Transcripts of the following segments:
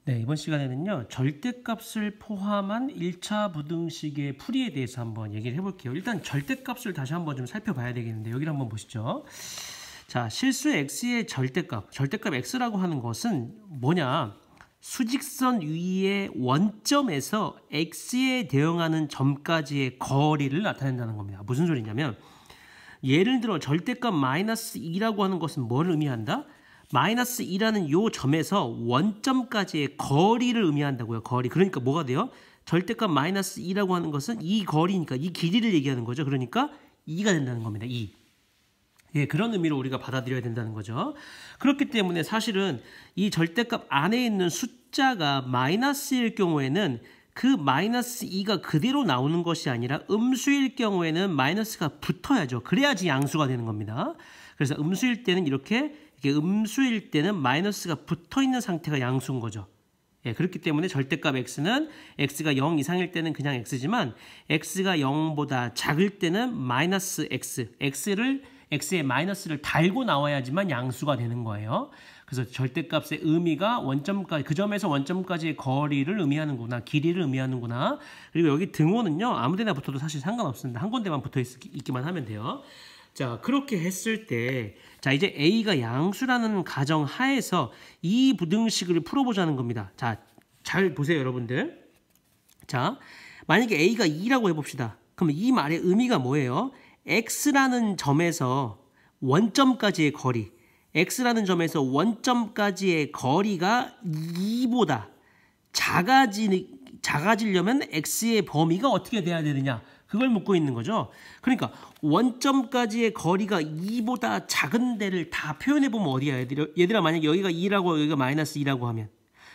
네, 이번 시간에는요, 절대값을 포함한 1차 부등식의 풀이에 대해서 한번 얘기를 해볼게요. 일단 절대값을 다시 한번 좀 살펴봐야 되겠는데, 여기를 한번 보시죠. 자, 실수 x의 절대값 x라고 하는 것은 뭐냐? 수직선 위의 원점에서 x에 대응하는 점까지의 거리를 나타낸다는 겁니다. 무슨 소리냐면, 예를 들어 절대값 마이너스 2라고 하는 것은 뭘 의미한다? 마이너스 2라는 요 점에서 원점까지의 거리를 의미한다고요. 거리. 그러니까 뭐가 돼요? 절대값 마이너스 2라고 하는 것은 이 거리니까 이 길이를 얘기하는 거죠. 그러니까 2가 된다는 겁니다. 2. 예, 그런 의미로 우리가 받아들여야 된다는 거죠. 그렇기 때문에 사실은 이 절대값 안에 있는 숫자가 마이너스일 경우에는 그 마이너스 2가 그대로 나오는 것이 아니라 음수일 경우에는 마이너스가 붙어야죠. 그래야지 양수가 되는 겁니다. 그래서 음수일 때는 이렇게 음수일 때는 마이너스가 붙어있는 상태가 양수인 거죠. 예, 그렇기 때문에 절대값 x는 x가 0 이상일 때는 그냥 x지만 x가 0보다 작을 때는 마이너스 x에 마이너스를 달고 나와야지만 양수가 되는 거예요. 그래서 절대값의 의미가 원점까지, 그 점에서 원점까지의 거리를 의미하는구나, 길이를 의미하는구나. 그리고 여기 등호는요, 아무데나 붙어도 사실 상관없습니다. 한 군데만 붙어 있기만 하면 돼요. 자, 그렇게 했을 때, 자, 이제 a가 양수라는 가정 하에서 이 부등식을 풀어보자는 겁니다. 자, 잘 보세요, 여러분들. 자, 만약에 a가 2라고 해봅시다. 그러면 이 말의 의미가 뭐예요? x라는 점에서 원점까지의 거리, x라는 점에서 원점까지의 거리가 2보다 작아지려면 x의 범위가 어떻게 돼야 되느냐? 그걸 묻고 있는 거죠. 그러니까 원점까지의 거리가 2보다 작은 데를 다 표현해보면 어디야? 얘들아, 만약에 여기가 2라고 여기가 마이너스 2라고 하면,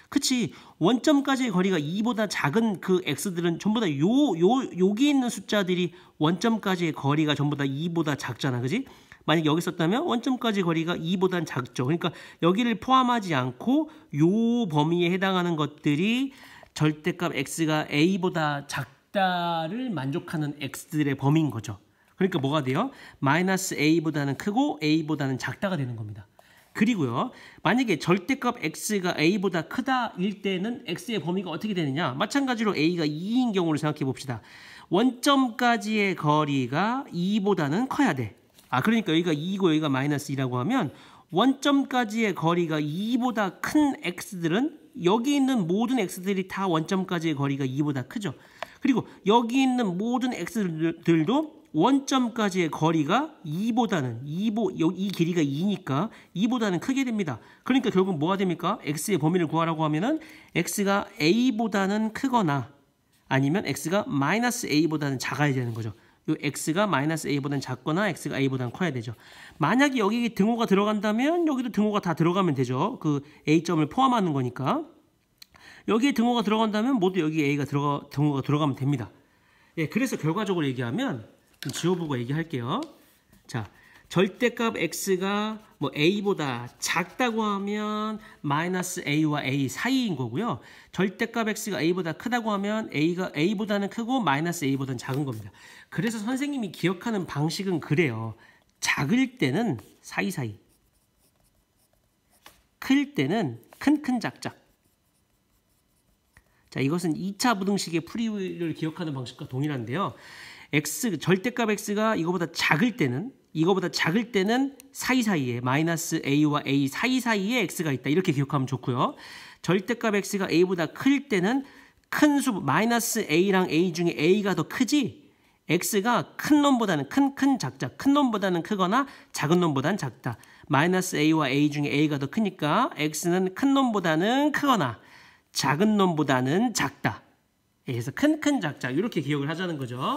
그치, 원점까지의 거리가 2보다 작은 그 x들은 전부 다 여기 있는 숫자들이 원점까지의 거리가 전부 다 2보다 작잖아. 그지? 만약 여기 썼다면 원점까지 거리가 2보단 작죠. 그러니까 여기를 포함하지 않고 요 범위에 해당하는 것들이 절대값 x가 a보다 작다를 만족하는 x들의 범위인 거죠. 그러니까 뭐가 돼요? 마이너스 a보다는 크고 a보다는 작다가 되는 겁니다. 그리고요, 만약에 절대값 x가 a보다 크다일 때는 x의 범위가 어떻게 되느냐? 마찬가지로 a가 2인 경우를 생각해 봅시다. 원점까지의 거리가 2보다는 커야 돼. 그러니까 여기가 2이고 여기가 마이너스 2라고 하면 원점까지의 거리가 2보다 큰 x들은 여기 있는 모든 x들이 다 원점까지의 거리가 2보다 크죠. 그리고 여기 있는 모든 x들도 원점까지의 거리가 2보다는 이 길이가 2니까 2보다는 크게 됩니다. 그러니까 결국 뭐가 됩니까? x의 범위를 구하라고 하면은 x가 a보다는 크거나 아니면 x가 마이너스 a보다는 작아야 되는 거죠. 요 x가 마이너스 a보다는 작거나 x가 a보다는 커야 되죠. 만약에 여기 등호가 들어간다면 여기도 등호가 다 들어가면 되죠. 그 a점을 포함하는 거니까. 여기에 등호가 들어간다면 모두 여기 등호가 들어가면 됩니다. 예, 그래서 결과적으로 얘기하면 좀 지워보고 얘기할게요. 자, 절대값 x가 뭐 a보다 작다고 하면 마이너스 a와 a 사이인 거고요. 절대값 x가 a보다 크다고 하면 a가 a보다는 크고 마이너스 a보다는 작은 겁니다. 그래서 선생님이 기억하는 방식은 그래요. 작을 때는 사이사이, 클 때는 큰큰 작작. 자, 이것은 2차 부등식의 풀이를 기억하는 방식과 동일한데요. 절대값 x가 이거보다 작을 때는 사이사이에 마이너스 a와 a 사이사이에 x가 있다. 이렇게 기억하면 좋고요. 절대값 x가 a보다 클 때는 큰 수 마이너스 a랑 a 중에 a가 더 크지 x가 큰 놈보다는 큰 작다. 큰 놈보다는 크거나 작은 놈보다는 작다. 마이너스 a와 a 중에 a가 더 크니까 x는 큰 놈보다는 크거나 작은 놈보다는 작다. 그래서 큰 작작 이렇게 기억을 하자는 거죠.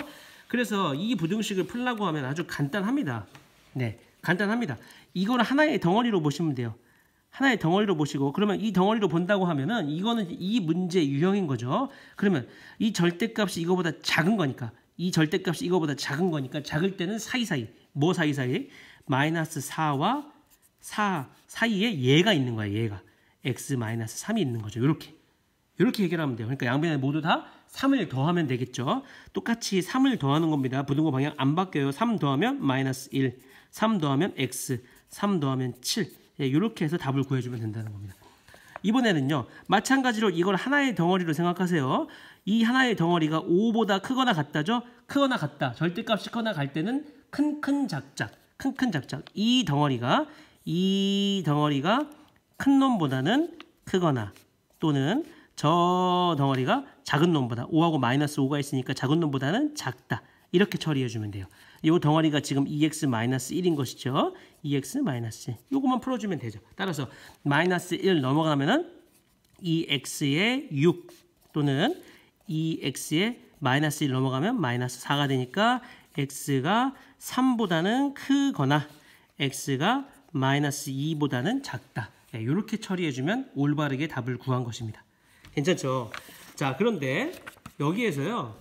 그래서 이 부등식을 풀려고 하면 아주 간단합니다. 네, 간단합니다. 이거를 하나의 덩어리로 보시면 돼요. 하나의 덩어리로 보시고, 그러면 이 덩어리로 본다고 하면은 이거는 이 문제 유형인 거죠. 그러면 이 절대값이 이거보다 작은 거니까, 작을 때는 사이사이, 뭐 사이사이? 마이너스 4와 4 사이에 얘가 있는 거야, 얘가. x 마이너스 3이 있는 거죠. 이렇게 해결하면 돼요. 그러니까 양변에 모두 다 3을 더하면 되겠죠. 똑같이 3을 더하는 겁니다. 부등호 방향 안 바뀌어요. 3 더하면 마이너스 1, 3 더하면 x, 3 더하면 7. 예, 이렇게 해서 답을 구해주면 된다는 겁니다. 이번에는요. 마찬가지로 이걸 하나의 덩어리로 생각하세요. 이 하나의 덩어리가 5보다 크거나 같다죠? 크거나 같다. 절대값이 크거나 갈 때는 큰 작작. 이 덩어리가 큰 놈보다는 크거나 또는 저 덩어리가 작은 놈보다 5하고 마이너스 5가 있으니까 작은 놈보다는 작다. 이렇게 처리해 주면 돼요. 이 덩어리가 지금 2x-1인 것이죠. 2x-1. 요것만 풀어주면 되죠. 따라서 마이너스 1 넘어가면은 2x의 6 또는 2x의 마이너스 1 넘어가면 마이너스 4가 되니까 x가 3보다는 크거나 x가 마이너스 2보다는 작다. 이렇게 처리해주면 올바르게 답을 구한 것입니다. 괜찮죠? 자, 그런데 여기에서요.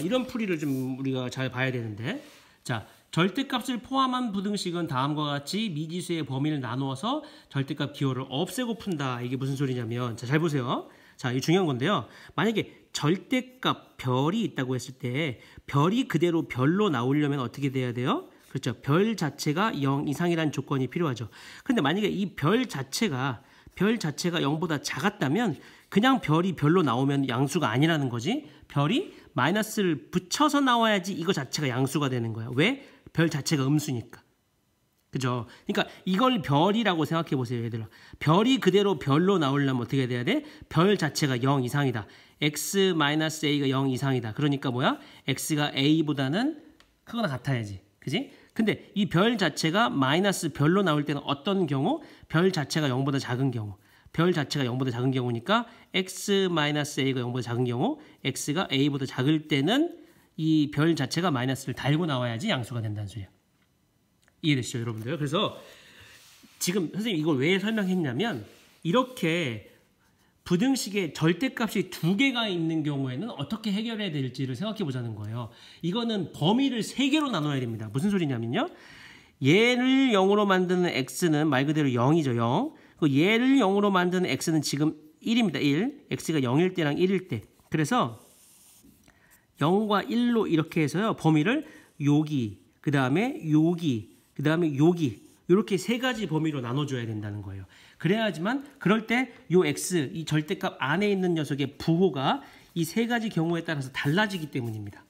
이런 풀이를 좀 우리가 잘 봐야 되는데, 자, 절대값을 포함한 부등식은 다음과 같이 미지수의 범위를 나누어서 절대값 기호를 없애고 푼다. 이게 무슨 소리냐면, 자, 잘 보세요. 자, 이 중요한 건데요. 만약에 절대값 별이 있다고 했을 때 별이 그대로 별로 나오려면 어떻게 돼야 돼요? 그렇죠. 별 자체가 0 이상이라는 조건이 필요하죠. 근데 만약에 이 별 자체가 0보다 작았다면 그냥 별이 별로 나오면 양수가 아니라는 거지. 별이 마이너스를 붙여서 나와야지 이거 자체가 양수가 되는 거야. 왜? 별 자체가 음수니까. 그죠? 그러니까 이걸 별이라고 생각해 보세요, 얘들아. 별이 그대로 별로 나오려면 어떻게 돼야 돼? 별 자체가 0 이상이다. x-a가 0 이상이다. 그러니까 뭐야? x가 a보다는 크거나 같아야지. 그지? 근데 이 별 자체가 마이너스 별로 나올 때는 어떤 경우? 별 자체가 0보다 작은 경우. 별 자체가 0보다 작은 경우니까 x-a가 0보다 작은 경우 x가 a보다 작을 때는 이 별 자체가 마이너스를 달고 나와야지 양수가 된다는 소리야. 이해되시죠, 여러분들? 그래서 지금 선생님 이걸 왜 설명했냐면 이렇게 부등식에 절대값이 2개가 있는 경우에는 어떻게 해결해야 될지를 생각해 보자는 거예요. 이거는 범위를 3개로 나눠야 됩니다. 무슨 소리냐면요. 얘를 0으로 만드는 x는 말 그대로 0이죠. 0. 얘를 0으로 만드는 x는 지금 1입니다. 1. x가 0일 때랑 1일 때. 그래서 0과 1로 이렇게 해서요. 범위를 여기, 그 다음에 여기, 그 다음에 여기 이렇게 3가지 범위로 나눠줘야 된다는 거예요. 그래야지만 그럴 때 요 x, 이 절대값 안에 있는 녀석의 부호가 이 3가지 경우에 따라서 달라지기 때문입니다.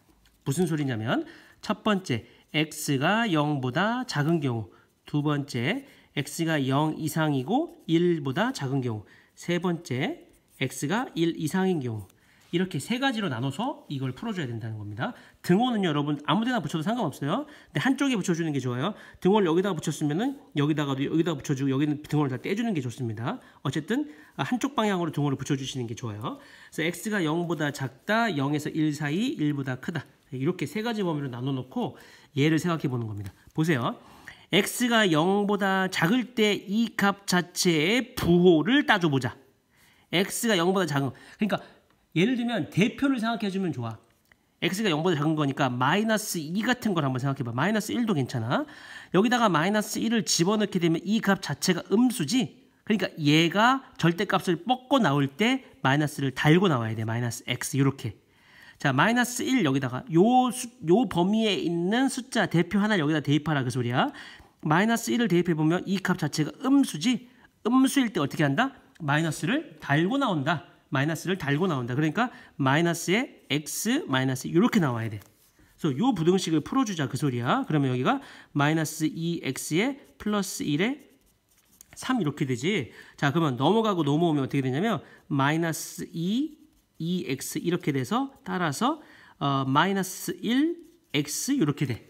무슨 소리냐면 첫 번째, x가 0보다 작은 경우, 두 번째, x가 0 이상이고 1보다 작은 경우, 세 번째, x가 1 이상인 경우. 이렇게 3가지로 나눠서 이걸 풀어줘야 된다는 겁니다. 등호는 여러분 아무 데나 붙여도 상관없어요. 근데 한쪽에 붙여주는 게 좋아요. 등호를 여기다가 붙였으면은 여기다가 붙여주고 여기는 등호를 다 떼주는 게 좋습니다. 어쨌든 한쪽 방향으로 등호를 붙여주시는 게 좋아요. 그래서 x가 0보다 작다, 0에서 1 사이, 1보다 크다. 이렇게 3가지 범위로 나눠놓고 얘를 생각해 보는 겁니다. 보세요. x가 0보다 작을 때 이 값 자체의 부호를 따져보자. x가 0보다 작은, 그러니까 예를 들면 대표를 생각해 주면 좋아. x가 0보다 작은 거니까 마이너스 2 같은 걸 한번 생각해 봐. 마이너스 1도 괜찮아. 여기다가 마이너스 1을 집어넣게 되면 이 값 자체가 음수지. 그러니까 얘가 절대값을 뻗고 나올 때 마이너스를 달고 나와야 돼. 마이너스 x 이렇게. 자, 마이너스 1 여기다가 요 범위에 있는 숫자 대표 하나를 여기다 대입하라 그 소리야. 마이너스 1을 대입해 보면 이 값 자체가 음수지. 음수일 때 어떻게 한다? 마이너스를 달고 나온다. 마이너스를 달고 나온다. 그러니까 마이너스에 x 마이너스 이렇게 나와야 돼. 그래서 요 부등식을 풀어주자 그 소리야. 그러면 여기가 마이너스 2x에 플러스 1에 3 이렇게 되지. 자, 그러면 넘어가고 넘어오면 어떻게 되냐면 마이너스 2x 이렇게 돼서 따라서 마이너스 1x 이렇게 돼.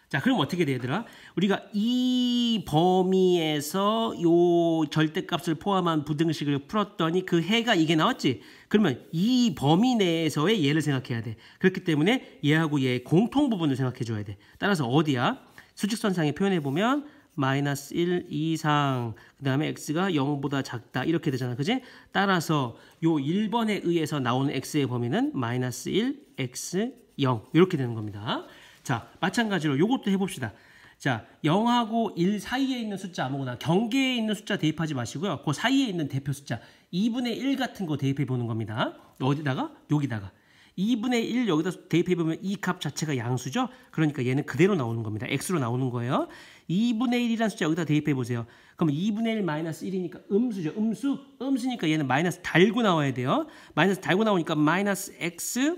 자, 그럼 어떻게 돼, 얘들아? 우리가 이 범위에서 요 절대값을 포함한 부등식을 풀었더니 그 해가 이게 나왔지? 그러면 이 범위 내에서의 얘를 생각해야 돼. 그렇기 때문에 얘하고 얘의 공통 부분을 생각해 줘야 돼. 따라서 어디야? 수직선상에 표현해 보면 마이너스 1 이상, 그 다음에 x가 0보다 작다 이렇게 되잖아. 그지? 따라서 요 1번에 의해서 나오는 x의 범위는 마이너스 1, x, 0 이렇게 되는 겁니다. 자, 마찬가지로 요것도 해봅시다. 자, 0하고 1 사이에 있는 숫자 아무거나 경계에 있는 숫자 대입하지 마시고요. 그 사이에 있는 대표 숫자 2분의 1 같은 거 대입해 보는 겁니다. 어디다가? 여기다가. 2분의 1 여기다 대입해보면 이 값 자체가 양수죠. 그러니까 얘는 그대로 나오는 겁니다. x로 나오는 거예요. 2분의 1이라는 숫자 여기다 대입해보세요. 그럼 2분의 1 마이너스 1이니까 음수죠. 음수니까 얘는 마이너스 달고 나와야 돼요. 마이너스 달고 나오니까 마이너스 x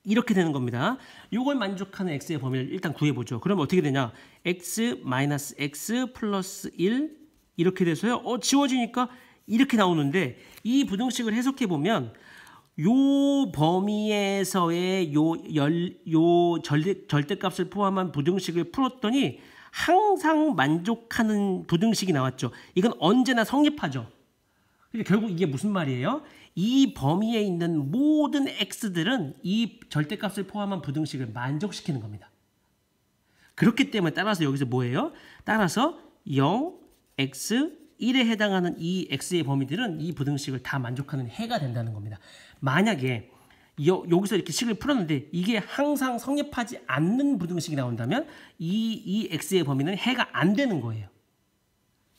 이렇게 되는 겁니다. 이걸 만족하는 x의 범위를 일단 구해보죠. 그럼 어떻게 되냐? x 마이너스 x 플러스 1 이렇게 돼서요. 지워지니까 이렇게 나오는데 이 부등식을 해석해보면 요 범위에서의 요 절대값을 포함한 부등식을 풀었더니 항상 만족하는 부등식이 나왔죠. 이건 언제나 성립하죠. 그러니까 결국 이게 무슨 말이에요? 이 범위에 있는 모든 x들은 이 절대값을 포함한 부등식을 만족시키는 겁니다. 그렇기 때문에 따라서 여기서 뭐예요? 따라서 0, x, 1에 해당하는 이 x의 범위들은 이 부등식을 다 만족하는 해가 된다는 겁니다. 만약에 여기서 이렇게 식을 풀었는데 이게 항상 성립하지 않는 부등식이 나온다면 이 x의 범위는 해가 안 되는 거예요.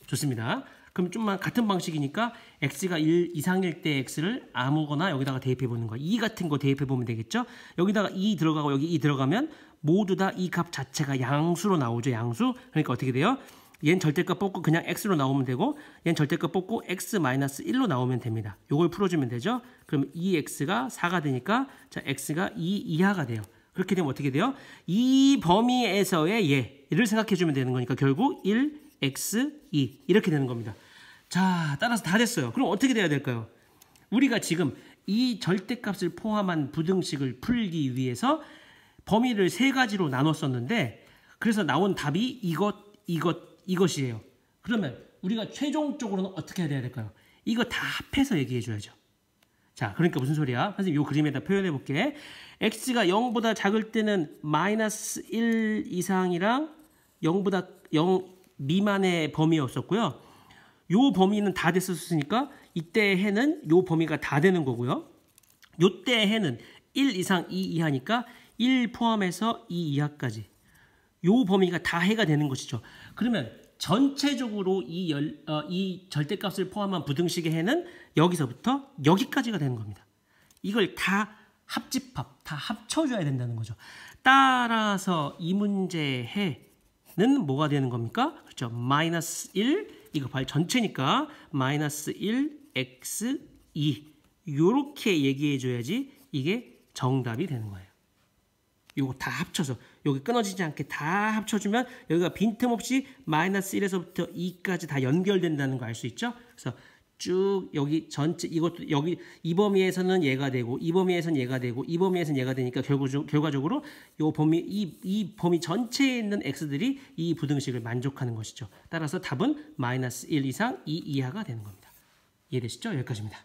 좋습니다. 그럼 좀만 같은 방식이니까 x가 1 이상일 때 x를 아무거나 여기다가 대입해 보는 거예요. 2 같은 거 대입해 보면 되겠죠. 여기다가 2 들어가고 여기 2 들어가면 모두 다 이 값 자체가 양수로 나오죠. 양수. 그러니까 어떻게 돼요? 얘는 절대값 뽑고 그냥 x로 나오면 되고 얘는 절대값 뽑고 x-1로 나오면 됩니다. 요걸 풀어주면 되죠. 그럼 2x가 4가 되니까 자 x가 2 이하가 돼요. 그렇게 되면 어떻게 돼요? 이 범위에서의 얘를 생각해주면 되는 거니까 결국 1, x, 2 이렇게 되는 겁니다. 자 따라서 다 됐어요. 그럼 어떻게 돼야 될까요? 우리가 지금 이 절대값을 포함한 부등식을 풀기 위해서 범위를 세 가지로 나눴었는데 그래서 나온 답이 이것이에요. 그러면 우리가 최종적으로는 어떻게 해야 될까요? 이거 다 합해서 얘기해 줘야죠. 자, 그러니까 무슨 소리야? 선생님 이 그림에다 표현해 볼게. x가 0보다 작을 때는 마이너스 1 이상이랑 0보다 0 미만의 범위였었고요. 요 범위는 다 됐었으니까 이때 해는 요 범위가 다 되는 거고요. 요때 해는 1 이상 2 이하니까 1 포함해서 2 이하까지. 요 범위가 다 해가 되는 것이죠. 그러면 전체적으로 이 절대값을 포함한 부등식의 해는 여기서부터 여기까지가 되는 겁니다. 이걸 다 합집합, 다 합쳐줘야 된다는 거죠. 따라서 이 문제의 해는 뭐가 되는 겁니까? 그렇죠. 마이너스 1, 이거 봐요. 전체니까 마이너스 1, x, 2 이렇게 얘기해줘야지 이게 정답이 되는 거예요. 요거 다 합쳐서 여기 끊어지지 않게 다 합쳐주면 여기가 빈틈없이 마이너스 1에서부터 2까지 다 연결된다는 거 알 수 있죠? 그래서 쭉 여기 전체 이것도 여기 이 범위에서는 얘가 되고 이 범위에서는 얘가 되고 이 범위에서는 얘가 되니까 결과적으로 요 범위 이 범위 전체에 있는 x들이 이 부등식을 만족하는 것이죠. 따라서 답은 마이너스 1 이상 2 이하가 되는 겁니다. 이해되시죠? 여기까지입니다.